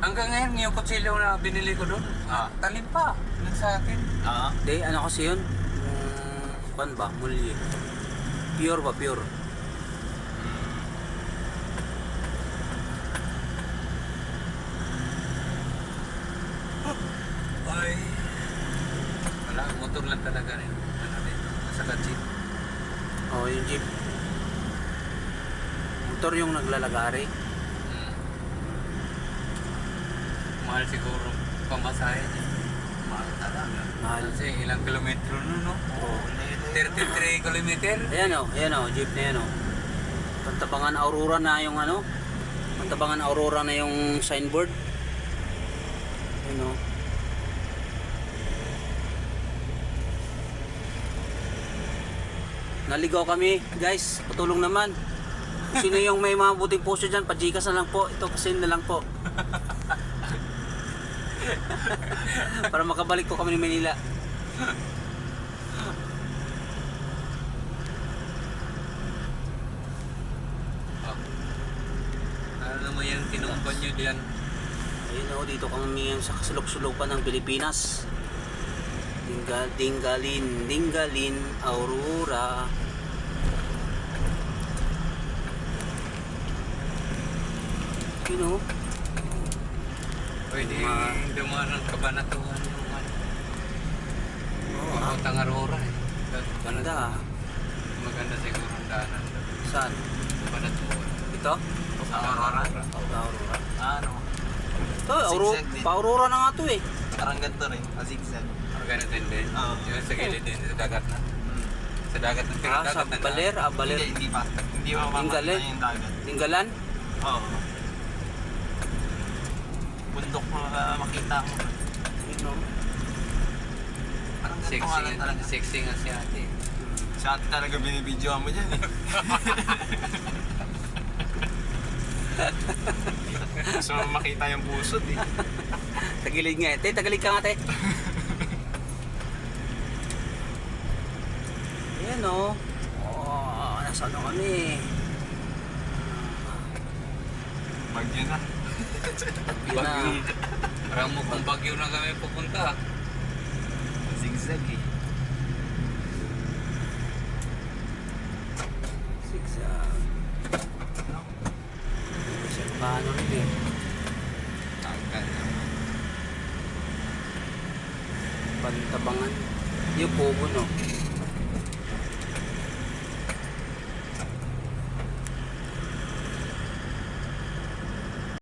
Hanggang ngayon, yung kutsilyo na binili ko doon, talim pa. Yun sa akin. Hindi, ano kasi yun? Pan ba? Muli. Pure ba? Pure. Ay. Wala, motor lang talaga rin. Ano rin, nasa jeep. Oh, yung jeep. Motor yung naglalagari. Mahal siguro pamasahe niya. Mahal talaga. Mahal. Kasi ilang kilometro nun, no? Oh. 33 kilometer. Ayan o, jeep na yan o. Pantabangan Aurora na yung ano. Pantabangan Aurora na yung signboard. Ayan o. Naligaw kami guys, patulong naman. Sino yung may mga buting puso dyan, pa-Gcash na lang po. Ito kasi na lang po. Para makabalik po kami ng Manila. Ano naman yan, tinumpan nyo diyan. Ayun o, dito kami sa kasulok-sulupan ng Pilipinas. Dingalin, Aurora. You know? Pwede dumaan ng Kabanatuan yung ano. Oo, Papuntang Aurora eh. ganda. Maganda siguro ang daanan doon. Saan? Kabanatuan. Ito? Sa Aurora. Aurora. Ano? Ito, pa-Aurora na nga ito eh. Parang ganito rin. Zigzag. Ganun din din. Oo. Yung sa gilid din, sa dagat na. Sa dagat na. Pero Sa dagat na. Baler, Baler. Hindi pa. Hindi mo Dingalan? makakita yung dagat. Dinggalan? Oo. Bundok mo makita mo. You know? Parang ganito Sexy nga lang nga, talaga. sexy nga si ate. Sa atin talaga binibidyoan mo dyan eh. Gusto mo makita yung pusod eh. Tagilid nga eh. Te, tagilid ka nga te. Ayan o. Oh, nasa ano kami. Bagyo na. Yun na. Parang mukhang Bagyo na kami pupunta. Zigzag eh. Zigzag. Paano rin eh. Tanggal. Pantabangan. Yung Pogo no.